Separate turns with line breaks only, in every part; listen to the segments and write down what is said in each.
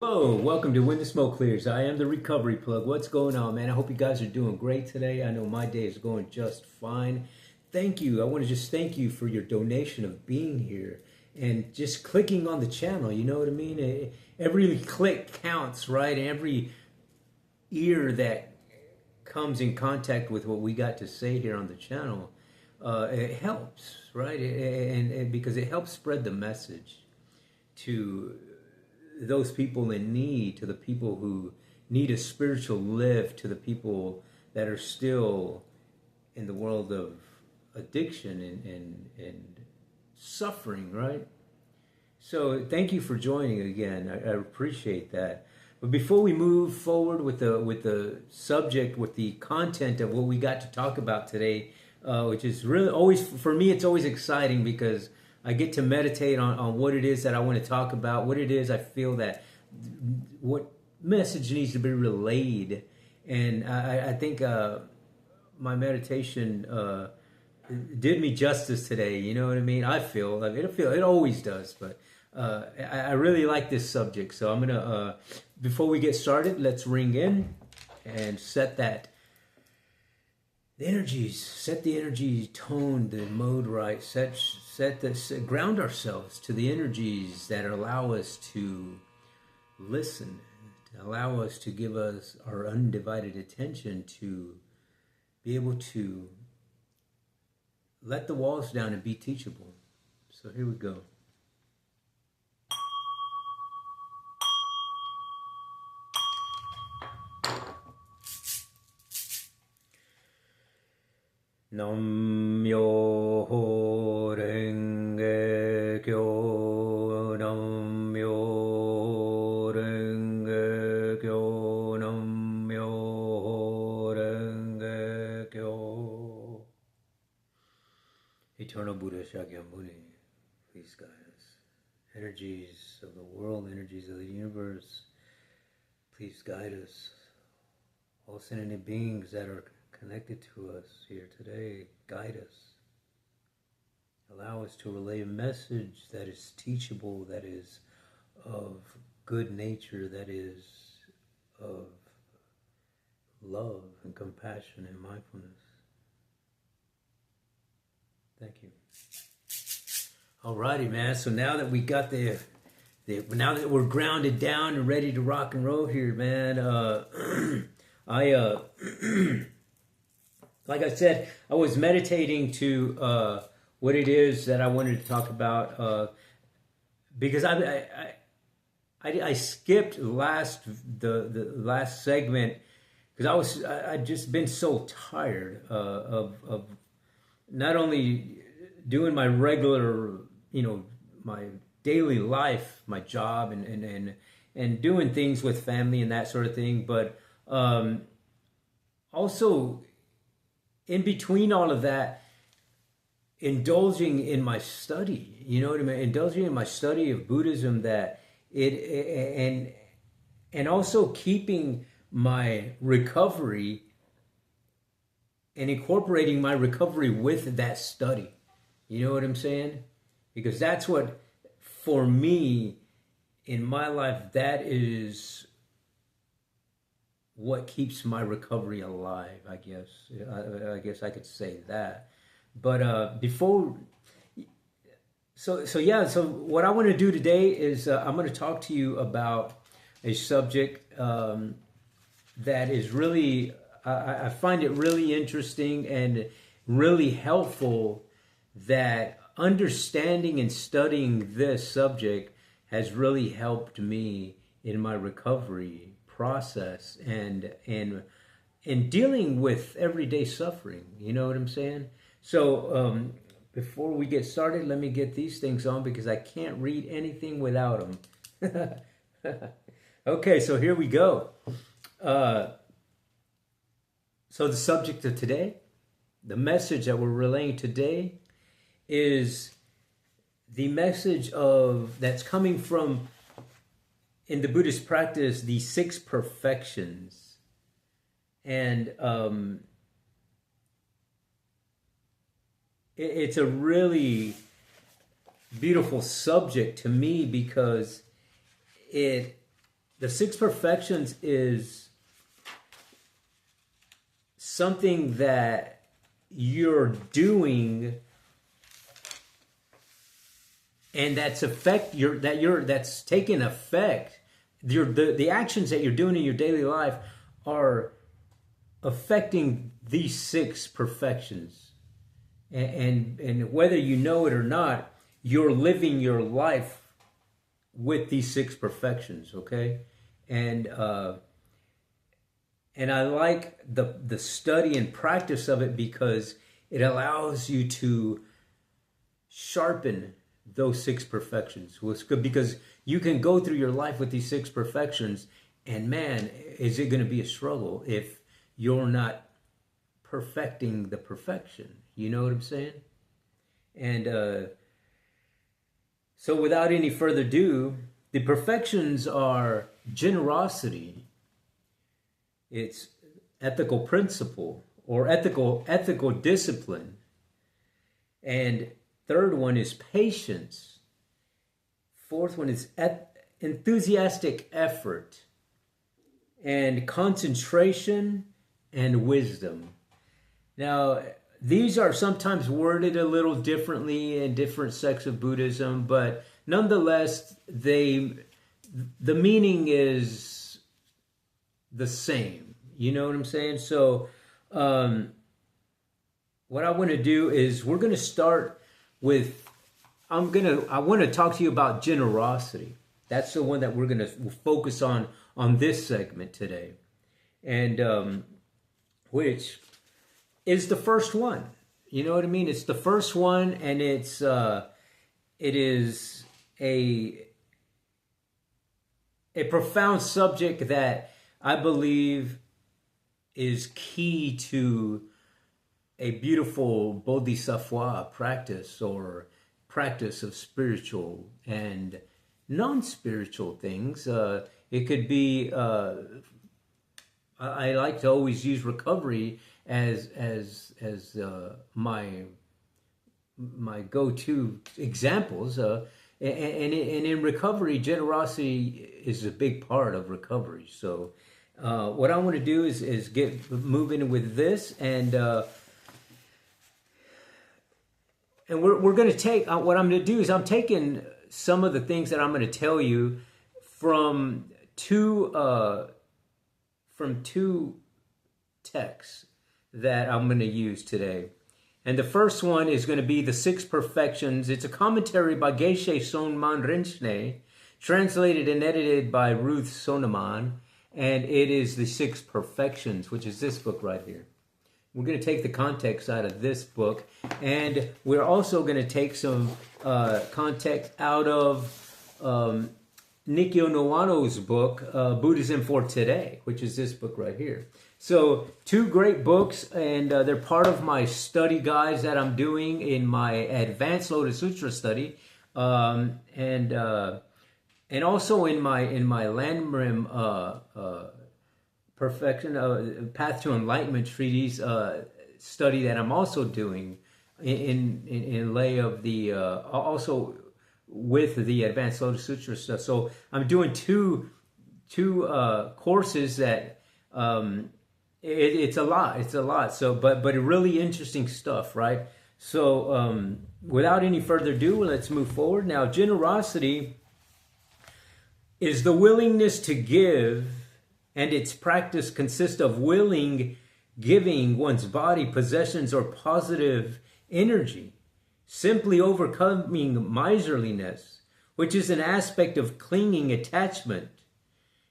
Hello, welcome to When the Smoke Clears. I am the Recovery Plug. What's going on, man? I hope you guys are doing great today. I know my day is going just fine. Thank you. I want to just thank you for your donation of being here and just clicking on the channel. You know what I mean? Every click counts, right? Every ear that comes in contact with what we got to say here on the channel, it helps, right? And because it helps spread the message to those people in need, to the people who need a spiritual lift, to the people that are still in the world of addiction and suffering, right? So thank you for joining again. I appreciate that. But before we move forward with the subject, with the content of what we got to talk about today, which is really always, for me, it's always exciting because I get to meditate on what it is that I want to talk about, what it is I feel that, what message needs to be relayed. And I think my meditation did me justice today. You know what I mean? I feel it always does, but I really like this subject. So I'm gonna before we get started, let's ring in and set that. The energies, set the energy tone, the mode right, ground ourselves to the energies that allow us to listen, to allow us to give us our undivided attention, to be able to let the walls down and be teachable. So here we go. Nam myoho renge kyo, nam myoho renge kyo, nam myoho renge kyo. Eternal Buddha Shakyamuni, please guide us. Energies of the world, energies of the universe, please guide us. All sentient beings that are connected to us here today, guide us. Allow us to relay a message that is teachable, that is of good nature, that is of love and compassion and mindfulness. Thank you. Alrighty, man. So now that we got now that we're grounded down and ready to rock and roll here, man, like I said, I was meditating to what it is that I wanted to talk about because I skipped the last segment because I'd just been so tired of not only doing my regular, my daily life, my job, and doing things with family and that sort of thing, but also in between all of that, indulging in my study, you know what I mean? Indulging in my study of Buddhism, that and also keeping my recovery and incorporating my recovery with that study. You know what I'm saying? Because that's what, for me, in my life, that is what keeps my recovery alive, I guess. I guess I could say that. But so what I want to do today is I'm going to talk to you about a subject that is really, I find it really interesting and really helpful, that understanding and studying this subject has really helped me in my recovery process and in dealing with everyday suffering. You know what I'm saying? So before we get started, let me get these things on because I can't read anything without them. Okay, so here we go. So the subject of today, the message that we're relaying today, is the message that's coming from, in the Buddhist practice, the 6 perfections. And it's a really beautiful subject to me because it the six perfections is something that you're doing, and that's taking effect. The actions that you're doing in your daily life are affecting these six perfections, and whether you know it or not, you're living your life with these six perfections. Okay, and I like the study and practice of it because it allows you to sharpen those six perfections. Well, it's good because you can go through your life with these six perfections, and man, is it going to be a struggle if you're not perfecting the perfection. You know what I'm saying? And so without any further ado, the perfections are generosity, it's ethical principle or ethical discipline, and third one is patience. Fourth one is enthusiastic effort, and concentration and wisdom. Now, these are sometimes worded a little differently in different sects of Buddhism, but nonetheless, the meaning is the same. You know what I'm saying? So, what I want to do is we're going to start with, I want to talk to you about generosity. That's the one that we're going to focus on this segment today. And which is the first one. You know what I mean? It's the first one, and it is a profound subject that I believe is key to a beautiful bodhisattva practice, or practice of spiritual and non-spiritual things. It could be, I like to always use recovery as my go-to examples. And in recovery, generosity is a big part of recovery. So what I want to do is get moving with this, and we're going to take, what I'm going to do is I'm taking some of the things that I'm going to tell you from two texts that I'm going to use today. And the first one is going to be the Six Perfections. It's a commentary by Geshe Sonman Rinpoche, translated and edited by Ruth Soneman, and it is the Six Perfections, which is this book right here. We're going to take the context out of this book, and we're also going to take some context out of Nikkyo Noano's book, Buddhism for Today, which is this book right here. So, two great books, and they're part of my study guides that I'm doing in my Advanced Lotus Sutra study, and also in my Landrim Perfection, Path to Enlightenment treatise study that I'm also doing in lay of the also with the Advanced Lotus Sutra stuff. So I'm doing two courses that it's a lot. So but really interesting stuff, right? So without any further ado, let's move forward. Now, generosity is the willingness to give, and its practice consists of giving one's body, possessions, or positive energy. Simply overcoming miserliness, which is an aspect of clinging attachment,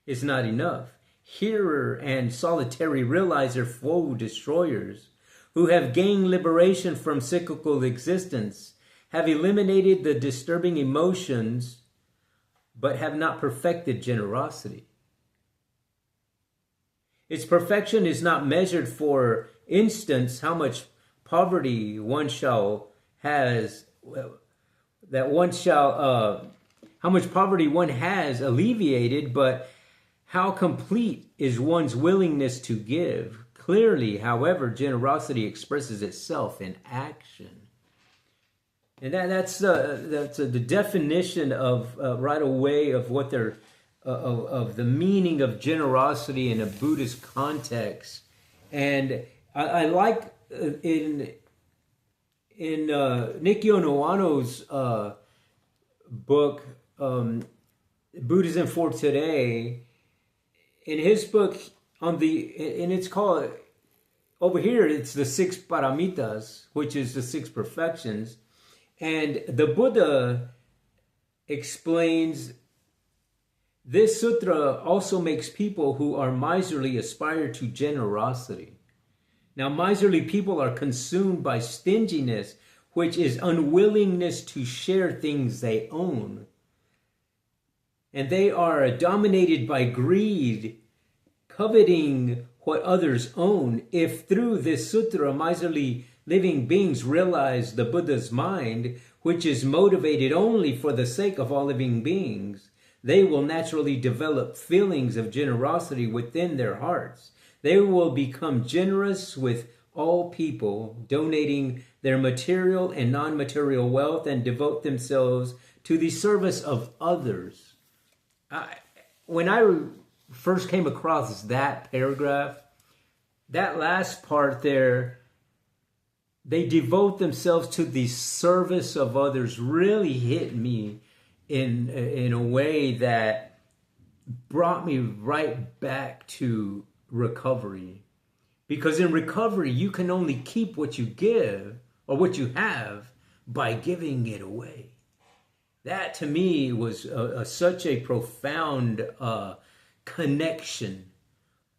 is not enough. Hearer and solitary realizer foe destroyers, who have gained liberation from cyclical existence, have eliminated the disturbing emotions, but have not perfected generosity. Its perfection is not measured, for instance, how much poverty one has alleviated, but how complete is one's willingness to give. Clearly, however, generosity expresses itself in action. And that's the definition of right away of what they're of the meaning of generosity in a Buddhist context. And I like in Nikkyo Noano's book, Buddhism for Today, in his book and it's called, over here it's the 6 paramitas, which is the 6 perfections. And the Buddha explains this sutra also makes people who are miserly aspire to generosity. Now, miserly people are consumed by stinginess, which is unwillingness to share things they own. And they are dominated by greed, coveting what others own. If through this sutra, miserly living beings realize the Buddha's mind, which is motivated only for the sake of all living beings, they will naturally develop feelings of generosity within their hearts. They will become generous with all people, donating their material and non-material wealth, and devote themselves to the service of others. When I first came across that paragraph, that last part there, they devote themselves to the service of others, really hit me in a way that brought me right back to recovery. Because in recovery, you can only keep what you give or what you have by giving it away. That to me was such a profound connection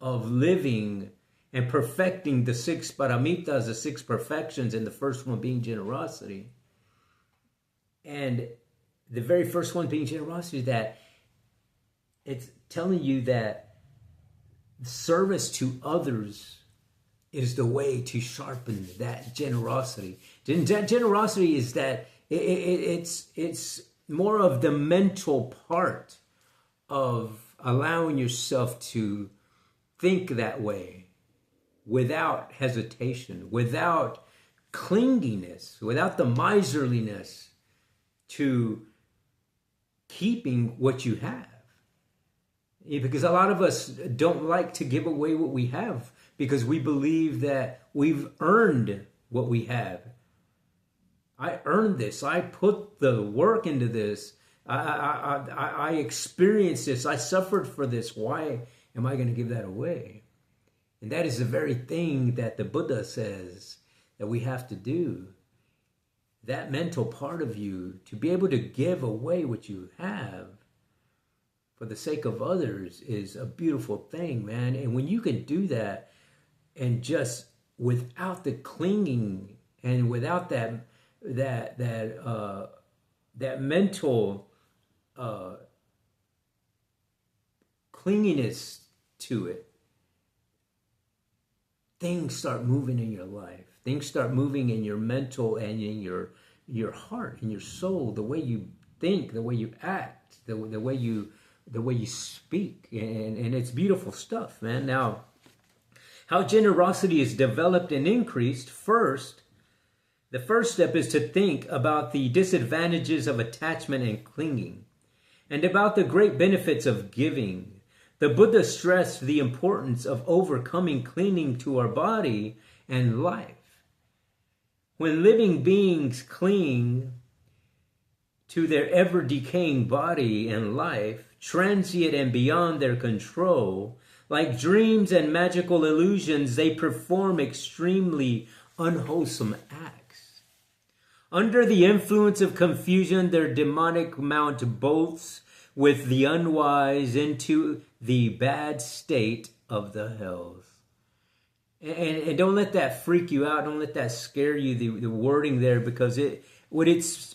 of living and perfecting the 6 paramitas, the 6 perfections, and the first one being generosity. And the very first one being generosity, that it's telling you that service to others is the way to sharpen that generosity. That generosity is that it's more of the mental part of allowing yourself to think that way without hesitation, without clinginess, without the miserliness to keeping what you have. Because a lot of us don't like to give away what we have because we believe that we've earned what we have. I earned this. I put the work into this. I experienced this. I suffered for this. Why am I going to give that away? And that is the very thing that the Buddha says that we have to do. That mental part of you, to be able to give away what you have for the sake of others, is a beautiful thing, man. And when you can do that, and just without the clinging and without that mental clinginess to it, things start moving in your life. Things start moving in your mental and in your heart, in your soul, the way you think, the way you act, the way you speak, and it's beautiful stuff, man. Now, how generosity is developed and increased. First, the first step is to think about the disadvantages of attachment and clinging, and about the great benefits of giving. The Buddha stressed the importance of overcoming clinging to our body and life. When living beings cling to their ever-decaying body and life, transient and beyond their control, like dreams and magical illusions, they perform extremely unwholesome acts. Under the influence of confusion, their demonic mount bolts with the unwise into the bad state of the hells. And don't let that freak you out. Don't let that scare you, the wording there, because what it's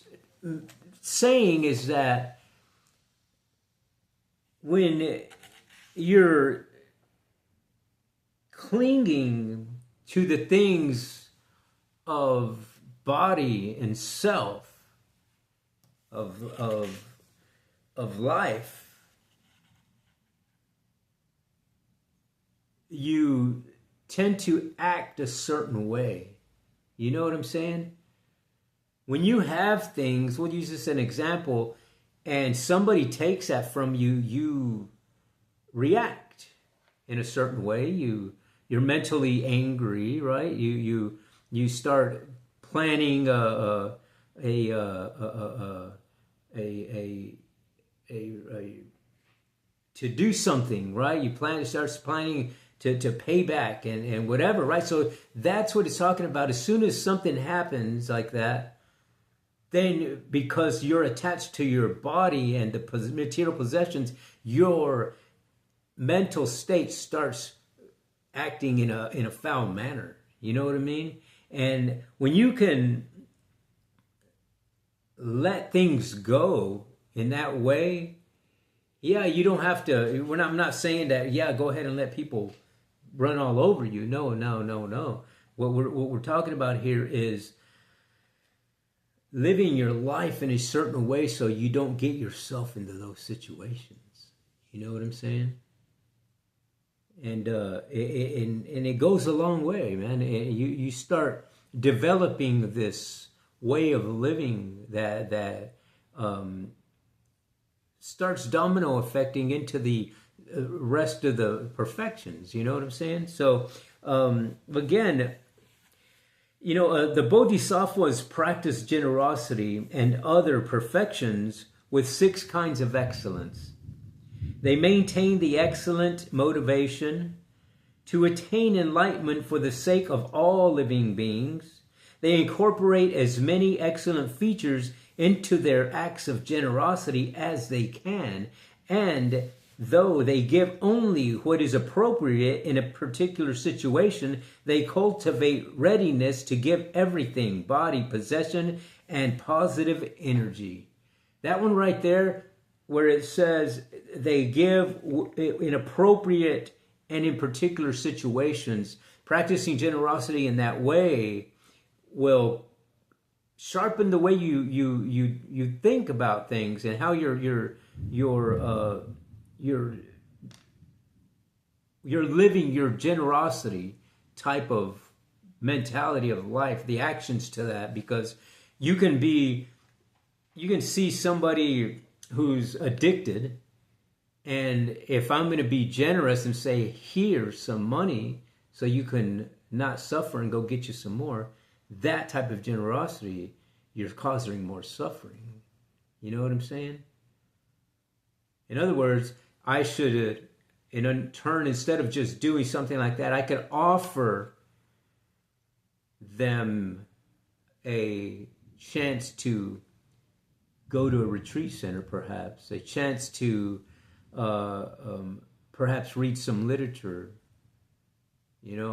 saying is that when you're clinging to the things of body and self, of life, you tend to act a certain way. You know what I'm saying? When you have things, we'll use this as an example. and somebody takes that from you, you react in a certain way. You're mentally angry, right? You start planning to do something, right? Starts planning to pay back and whatever, right? So that's what it's talking about. As soon as something happens like that, then because you're attached to your body and the material possessions, your mental state starts acting in a foul manner. You know what I mean? And when you can let things go in that way, yeah, you don't have to. I'm not saying that. Yeah, go ahead and let people run all over you. No. What we're talking about here is living your life in a certain way so you don't get yourself into those situations. You know what I'm saying? And it goes a long way, man. You start developing this way of living that starts domino affecting into the rest of the perfections. You know what I'm saying? So again, the bodhisattvas practice generosity and other perfections with 6 kinds of excellence. They maintain the excellent motivation to attain enlightenment for the sake of all living beings. They incorporate as many excellent features into their acts of generosity as they can, and though they give only what is appropriate in a particular situation, they cultivate readiness to give everything, body, possession, and positive energy. That one right there, where it says they give in appropriate and in particular situations, practicing generosity in that way will sharpen the way you think about things and how you're living your generosity type of mentality of life, the actions to that, because you can see somebody who's addicted, and if I'm going to be generous and say, here's some money so you can not suffer and go get you some more, that type of generosity, you're causing more suffering. You know what I'm saying? In other words, I should, in turn, instead of just doing something like that, I could offer them a chance to go to a retreat center, perhaps, a chance to perhaps read some literature,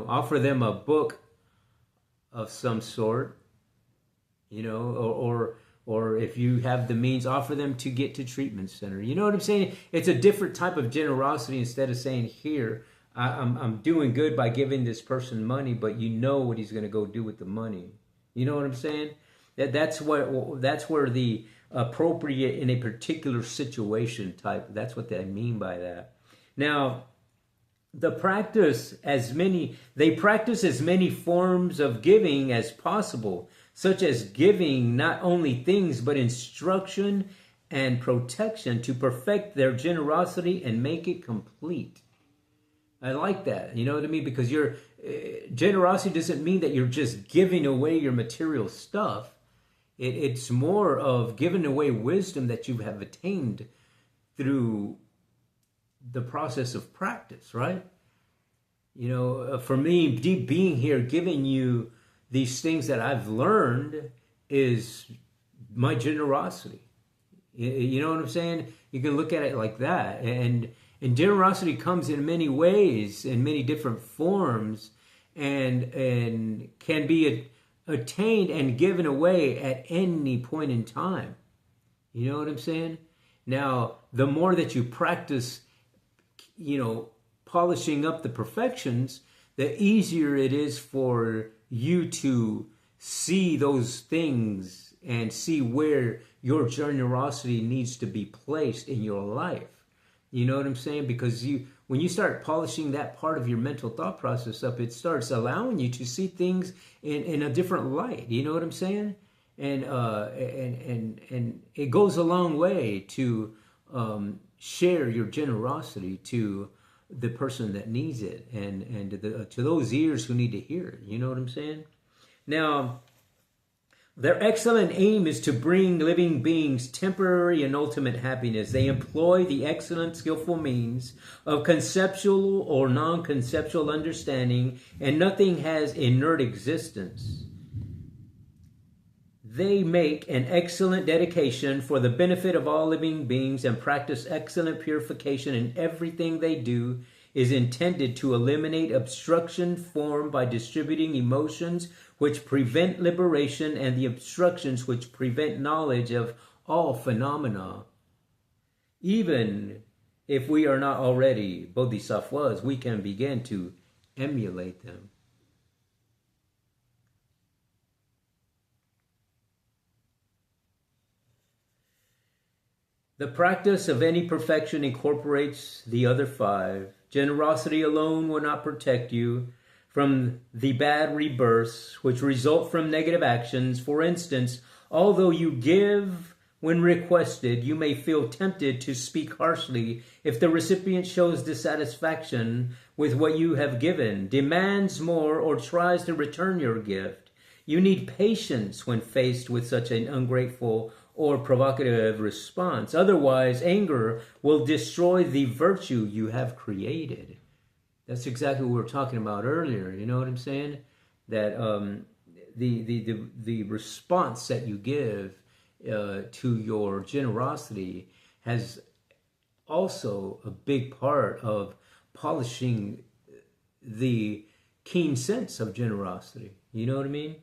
offer them a book of some sort, or if you have the means, offer them to get to treatment center. You know what I'm saying? It's a different type of generosity. Instead of saying, here, I'm doing good by giving this person money, but you know what he's going to go do with the money. You know what I'm saying? That's where the appropriate in a particular situation type, that's what I mean by that. Now, they practice as many forms of giving as possible, such as giving not only things but instruction and protection to perfect their generosity and make it complete. I like that, you know what I mean? Because your generosity doesn't mean that you're just giving away your material stuff. It's more of giving away wisdom that you have attained through the process of practice, right? For me, deep being here, giving you these things that I've learned is my generosity. You know what I'm saying? You can look at it like that. And generosity comes in many ways, in many different forms, and can be attained and given away at any point in time. You know what I'm saying? Now, the more that you practice, polishing up the perfections, the easier it is for you to see those things and see where your generosity needs to be placed in your life. You know what I'm saying? Because when you start polishing that part of your mental thought process up, it starts allowing you to see things in a different light. You know what I'm saying? and it goes a long way to share your generosity to the person that needs it, and to those ears who need to hear it. You know what I'm saying? Now, their excellent aim is to bring living beings temporary and ultimate happiness. They employ the excellent, skillful means of conceptual or non-conceptual understanding, and nothing has inert existence. They make an excellent dedication for the benefit of all living beings and practice excellent purification, and everything they do is intended to eliminate obstruction formed by distributing emotions which prevent liberation and the obstructions which prevent knowledge of all phenomena. Even if we are not already bodhisattvas, we can begin to emulate them. The practice of any perfection incorporates the other five. Generosity alone will not protect you from the bad rebirths which result from negative actions. For instance, although you give when requested, you may feel tempted to speak harshly if the recipient shows dissatisfaction with what you have given, demands more, or tries to return your gift. You need patience when faced with such an ungrateful or provocative response. Otherwise, anger will destroy the virtue you have created. That's exactly what we were talking about earlier. You know what I'm saying? That the response that you give to your generosity has also a big part of polishing the keen sense of generosity. You know what I mean?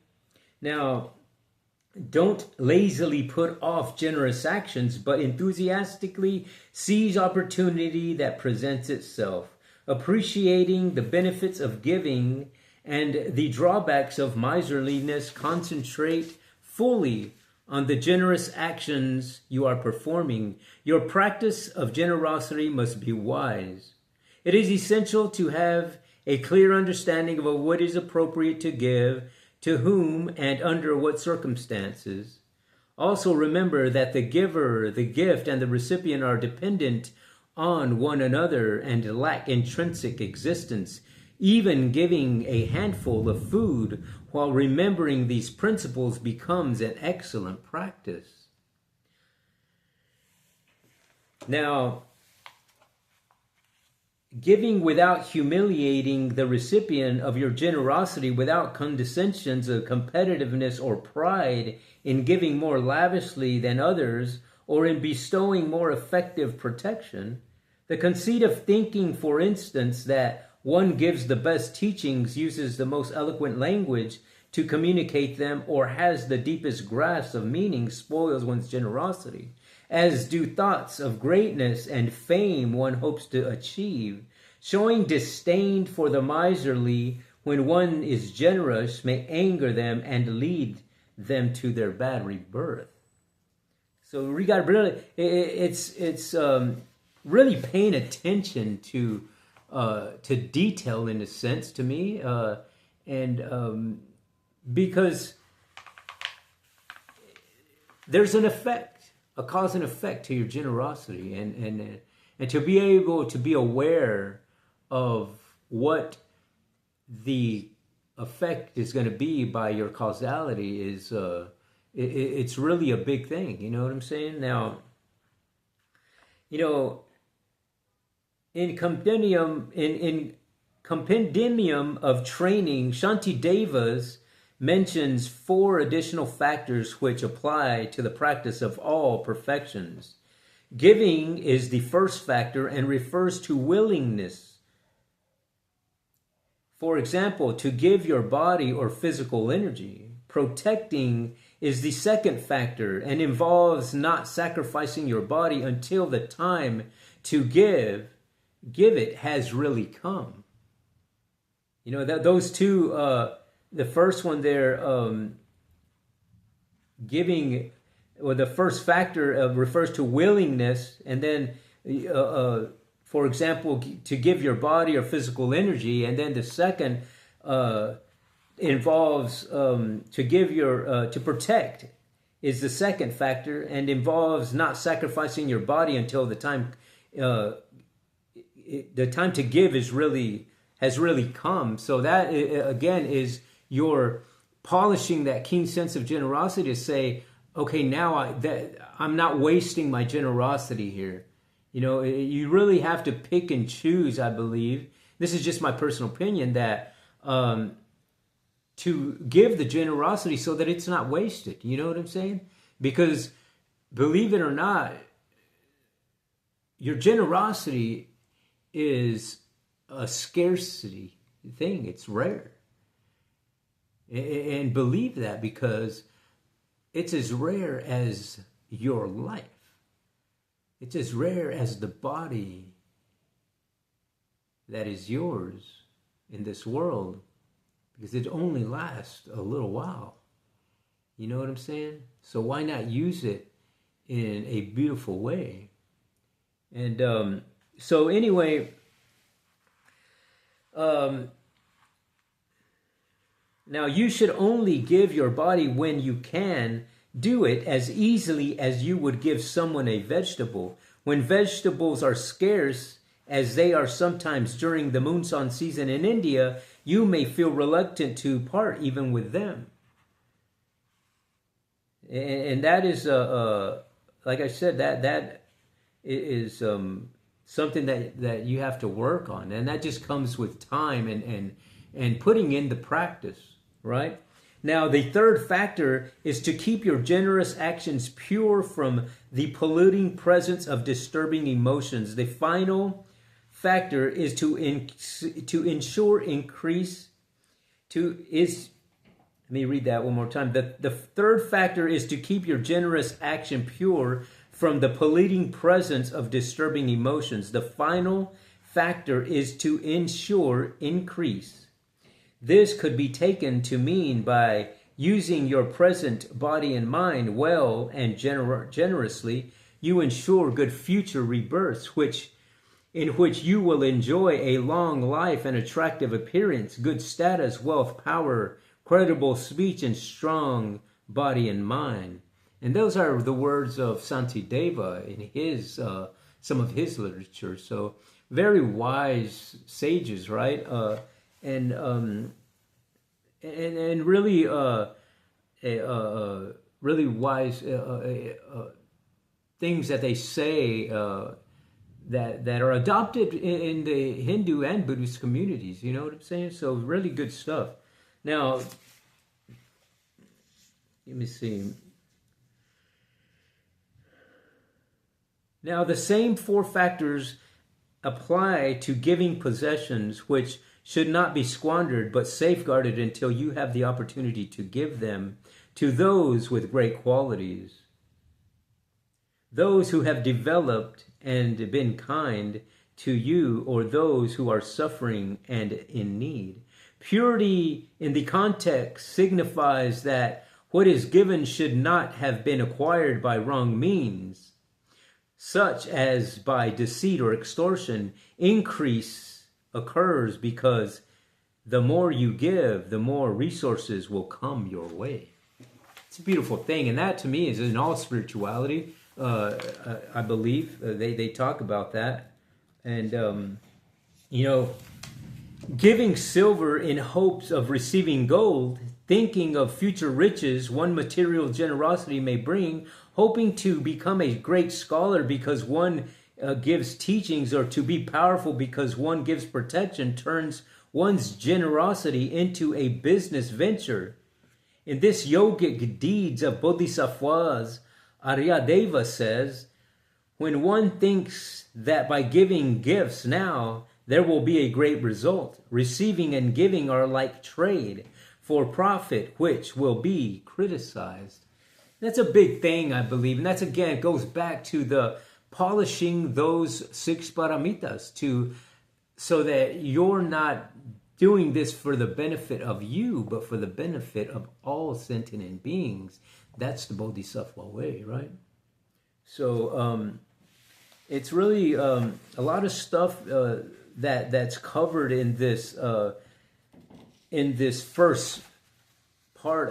Now, don't lazily put off generous actions, but enthusiastically seize opportunity that presents itself. Appreciating the benefits of giving and the drawbacks of miserliness, concentrate fully on the generous actions you are performing. Your practice of generosity must be wise. It is essential to have a clear understanding of what is appropriate to give, to whom, and under what circumstances. Also remember that the giver, the gift, and the recipient are dependent on one another and lack intrinsic existence. Even giving a handful of food while remembering these principles becomes an excellent practice. Now, giving without humiliating the recipient of your generosity, without condescensions of competitiveness or pride in giving more lavishly than others, or in bestowing more effective protection. The conceit of thinking, for instance, that one gives the best teachings, uses the most eloquent language to communicate them, or has the deepest grasp of meaning, spoils one's generosity, as do thoughts of greatness and fame one hopes to achieve. Showing disdain for the miserly when one is generous may anger them and lead them to their bad rebirth. So we got really, it's really paying attention to detail, in a sense, to me, and because there's an effect, a cause and effect to your generosity, and to be able to be aware of what the effect is going to be by your causality is it's really a big thing. You know what I'm saying? Now, you know, in compendium of training, Shantidevas mentions 4 additional factors which apply to the practice of all perfections. Giving is the first factor and refers to willingness. For example, to give your body or physical energy. Protecting is the second factor and involves not sacrificing your body until the time to give it has really come. You know, those two, the first one there, giving, or the first factor refers to willingness, and then for example, to give your body or physical energy, and then the second involves to give your to protect is the second factor and involves not sacrificing your body until the time to give has really come. So that again is your polishing that keen sense of generosity to say, okay, now I'm not wasting my generosity here. You know, you really have to pick and choose, I believe. This is just my personal opinion, that to give the generosity so that it's not wasted. You know what I'm saying? Because believe it or not, your generosity is a scarcity thing. It's rare. And believe that, because it's as rare as your life. It's as rare as the body that is yours in this world, because it only lasts a little while. You know what I'm saying? So why not use it in a beautiful way? And so anyway, now you should only give your body when you can do it as easily as you would give someone a vegetable. When vegetables are scarce, as they are sometimes during the monsoon season in India, you may feel reluctant to part even with them. And that is, like I said, that is something that you have to work on. And that just comes with time and putting in the practice, right? Now, the third factor is to keep your generous actions pure from the polluting presence of disturbing emotions. The final factor is to ensure increase to is. Let me read that one more time. The third factor is to keep your generous action pure from the polluting presence of disturbing emotions. The final factor is to ensure increase. This could be taken to mean by using your present body and mind well and generously, you ensure good future rebirths, in which you will enjoy a long life and attractive appearance, good status, wealth, power, credible speech, and strong body and mind. And those are the words of Santideva in his some of his literature. So very wise sages, right? And really really wise things that they say that are adopted in the Hindu and Buddhist communities. You know what I'm saying? So really good stuff. Now, let me see. Now, the same four factors apply to giving possessions, which should not be squandered but safeguarded until you have the opportunity to give them to those with great qualities, those who have developed and been kind to you, or those who are suffering and in need. Purity in the context signifies that what is given should not have been acquired by wrong means, such as by deceit or extortion. Increase occurs because the more you give, the more resources will come your way. It's a beautiful thing, and that to me is in all spirituality. I believe they talk about that, and giving silver in hopes of receiving gold, thinking of future riches one material generosity may bring, hoping to become a great scholar because one gives teachings, or to be powerful because one gives protection, turns one's generosity into a business venture. In this yogic deeds of bodhisattvas, Iadedeus says, when one thinks that by giving gifts now, there will be a great result, receiving and giving are like trade for profit, which will be criticized. That's a big thing, I believe. And that's, again, it goes back to the polishing those 6 paramitas so that you're not doing this for the benefit of you, but for the benefit of all sentient beings. That's the Bodhisattva way, right? So it's really a lot of stuff that's covered in this first part,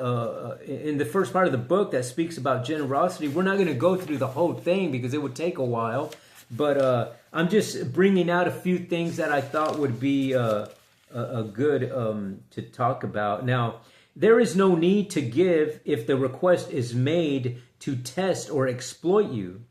in the first part of the book that speaks about generosity. We're not going to go through the whole thing because it would take a while, but I'm just bringing out a few things that I thought would be a good to talk about. Now, there is no need to give if the request is made to test or exploit you.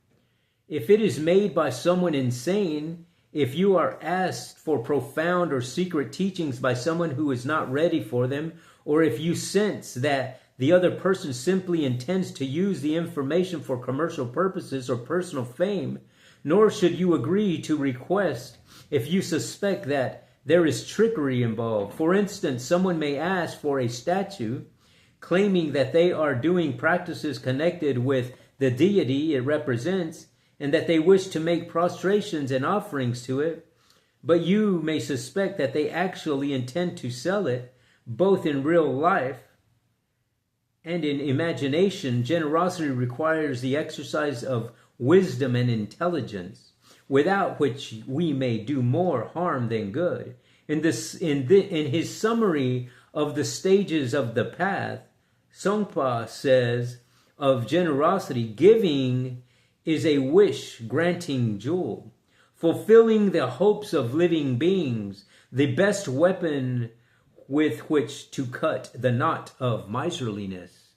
If it is made by someone insane, if you are asked for profound or secret teachings by someone who is not ready for them, or if you sense that the other person simply intends to use the information for commercial purposes or personal fame, nor should you agree to request if you suspect that there is trickery involved. For instance, someone may ask for a statue, claiming that they are doing practices connected with the deity it represents, and that they wish to make prostrations and offerings to it, but you may suspect that they actually intend to sell it, both in real life and in imagination. Generosity requires the exercise of wisdom and intelligence, without which we may do more harm than good. In his summary of the stages of the path, Songpa says of generosity, giving is a wish-granting jewel, fulfilling the hopes of living beings, the best weapon with which to cut the knot of miserliness.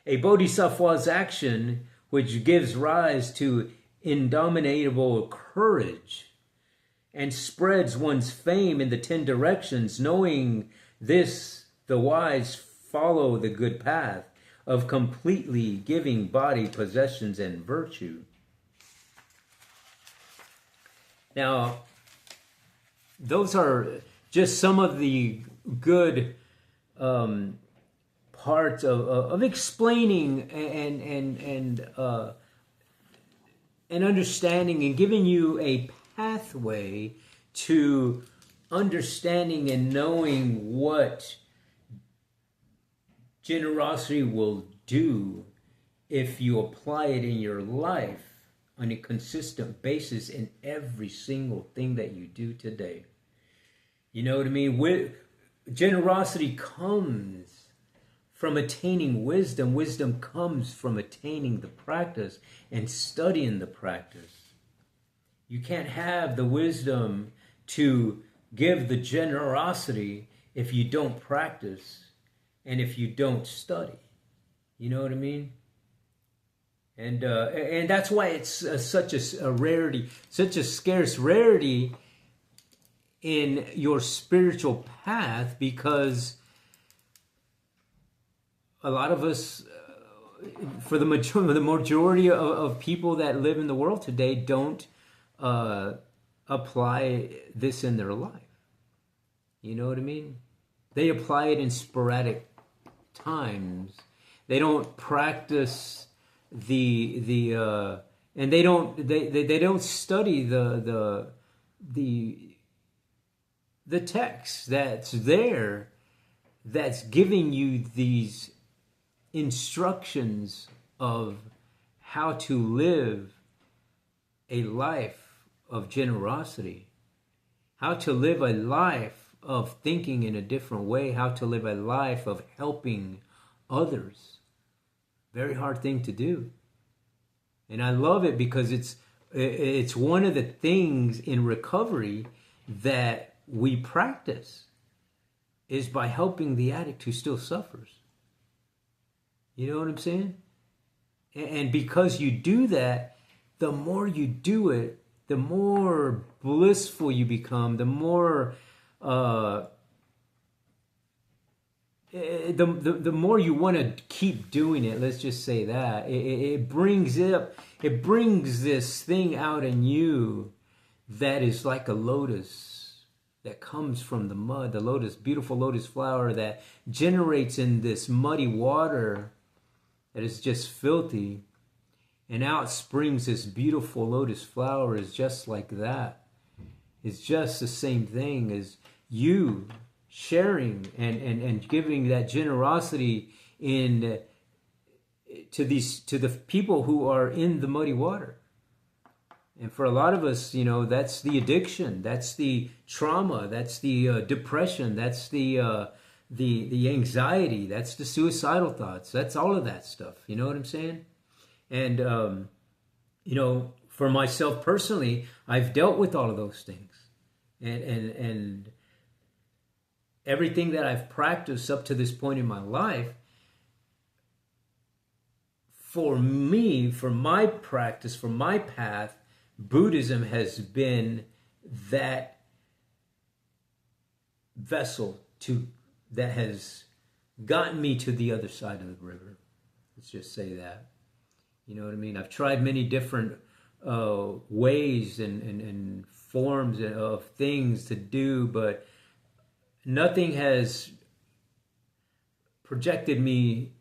A bodhisattva's action, which gives rise to indomitable courage and spreads one's fame in the 10 directions. Knowing this, the wise follow the good path of completely giving body, possessions, and virtue. Now, those are just some of the good parts of explaining and understanding and giving you a pathway to understanding and knowing what generosity will do if you apply it in your life on a consistent basis in every single thing that you do today. You know what I mean? Generosity comes from attaining wisdom. Wisdom comes from attaining the practice and studying the practice. You can't have the wisdom to give the generosity if you don't practice and if you don't study. You know what I mean? And that's why it's such a rarity, such a scarce rarity in your spiritual path, because a lot of us, for the majority of people that live in the world today, don't apply this in their life. You know what I mean? They apply it in sporadic times. They don't practice and they don't study the text that's there, that's giving you these instructions of how to live a life of generosity, how to live a life of thinking in a different way, how to live a life of helping others. Very hard thing to do. And I love it because it's one of the things in recovery that we practice, is by helping the addict who still suffers. You know what I'm saying? And because you do that, the more you do it, the more blissful you become, the more the more you want to keep doing it. Let's just say that it brings this thing out in you that is like a lotus that comes from the mud, the lotus, beautiful lotus flower that generates in this muddy water that is just filthy, and out springs this beautiful lotus flower. Is just like that. It's just the same thing as you sharing and giving that generosity to the people who are in the muddy water. And for a lot of us, you know, that's the addiction, that's the trauma, that's the depression, that's the the anxiety, that's the suicidal thoughts, that's all of that stuff. You know what I'm saying? And for myself personally, I've dealt with all of those things, and everything that I've practiced up to this point in my life, for me, for my practice, for my path, Buddhism has been that vessel that has gotten me to the other side of the river. Let's just say that. You know what I mean? I've tried many different ways and forms of things to do, but nothing has projected me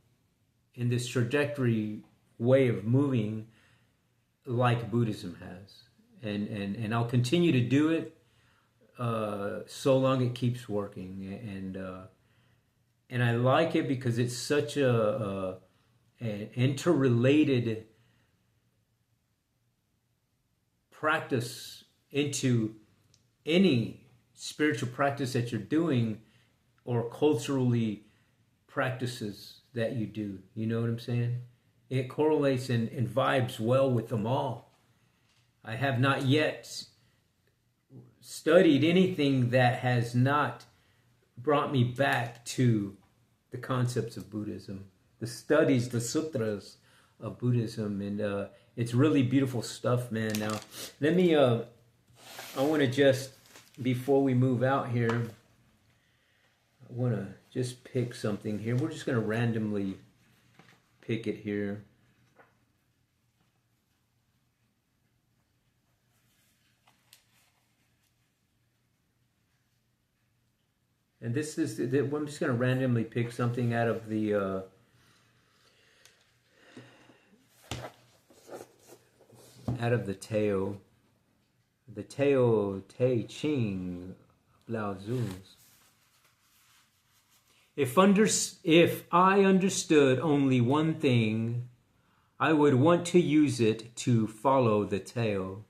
in this trajectory way of moving like Buddhism has. And I'll continue to do it so long it keeps working. And I like it because it's such an interrelated practice into any spiritual practice that you're doing, or culturally practices that you do. You know what I'm saying? It correlates and vibes well with them all. I have not yet studied anything that has not brought me back to the concepts of Buddhism, the studies, the sutras of Buddhism, and it's really beautiful stuff, man. Now, let me, I want to just, before we move out here, I want to just pick something here. We're just going to randomly pick it here. And this is, I'm just going to randomly pick something out of the Tao, the Tao Te Ching Lao Tzu's. If I understood only one thing, I would want to use it to follow the Tao.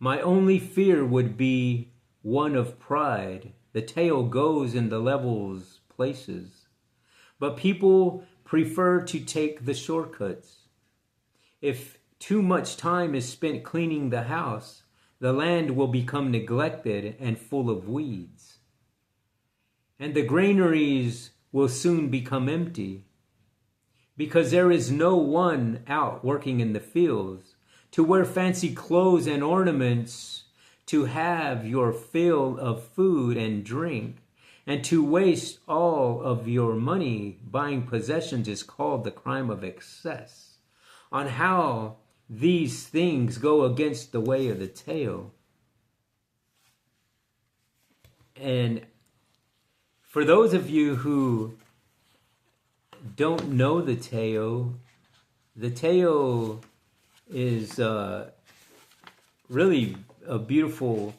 My only fear would be one of pride. The Tao goes in the levels places, but people prefer to take the shortcuts. If too much time is spent cleaning the house, the land will become neglected and full of weeds. And the granaries will soon become empty, because there is no one out working in the fields to wear fancy clothes and ornaments, to have your fill of food and drink, and to waste all of your money buying possessions is called the crime of excess. On how these things go against the way of the Tao. And for those of you who don't know the Tao is really a beautiful,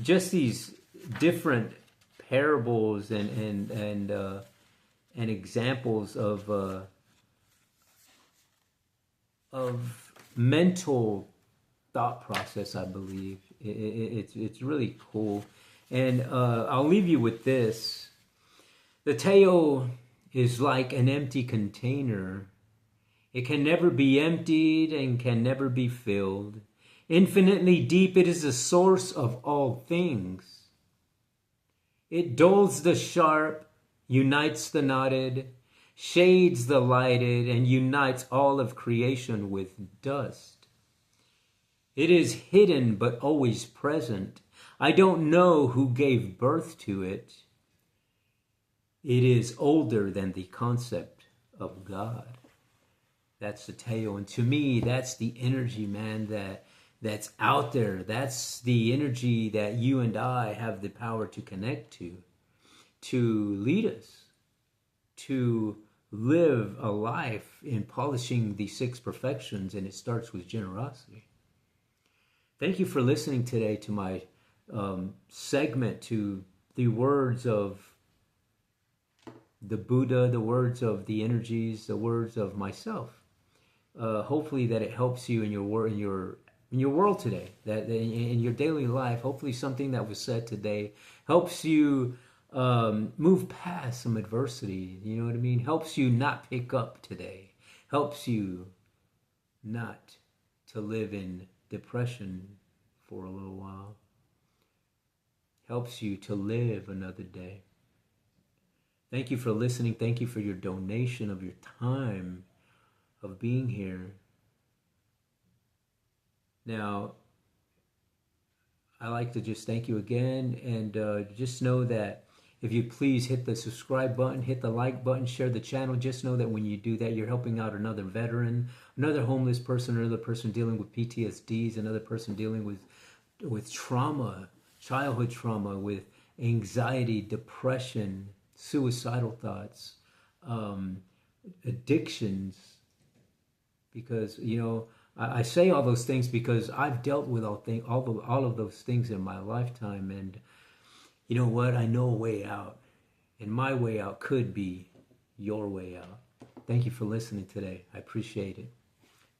just these different parables and examples of mental thought process. I believe it's really cool, and I'll leave you with this. The Tao is like an empty container. It can never be emptied and can never be filled. Infinitely deep, it is the source of all things. It dulls the sharp, unites the knotted, shades the lighted, and unites all of creation with dust. It is hidden but always present. I don't know who gave birth to it. It is older than the concept of God. That's the Tao, and to me, that's the energy, man, that's out there. That's the energy that you and I have the power to connect to lead us, to live a life in polishing the six perfections, and it starts with generosity. Thank you for listening today to my segment, to the words of the Buddha, the words of the energies, the words of myself. Hopefully that it helps you in your world today, that in your daily life. Hopefully something that was said today helps you move past some adversity. You know what I mean? Helps you not pick up today. Helps you not to live in depression for a little while. Helps you to live another day. Thank you for listening. Thank you for your donation of your time, of being here. Now, I like to just thank you again, and just know that if you please hit the subscribe button, hit the like button, share the channel. Just know that when you do that, you're helping out another veteran, another homeless person, another person dealing with PTSDs, another person dealing with trauma, childhood trauma, with anxiety, depression, suicidal thoughts, addictions. Because, you know, I say all those things because I've dealt with all of those things in my lifetime, and you know what? I know a way out, and my way out could be your way out. Thank you for listening today. I appreciate it.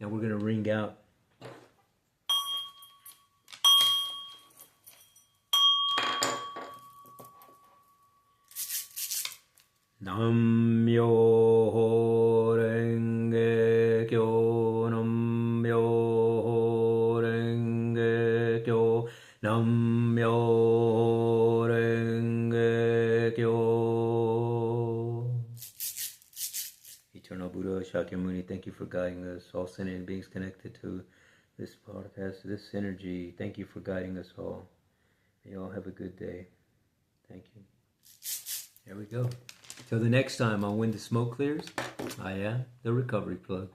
Now we're going to ring out. Nam-myoho Renge Kyo, Nam-myoho Renge Kyo, Nam-myoho Renge Kyo. Eternal Buddha, Shakyamuni, thank you for guiding us, all sentient beings connected to this podcast, this energy. Thank you for guiding us all. You all have a good day. Thank you. There we go. Till the next time on When the Smoke Clears, I am the Recovery Plug.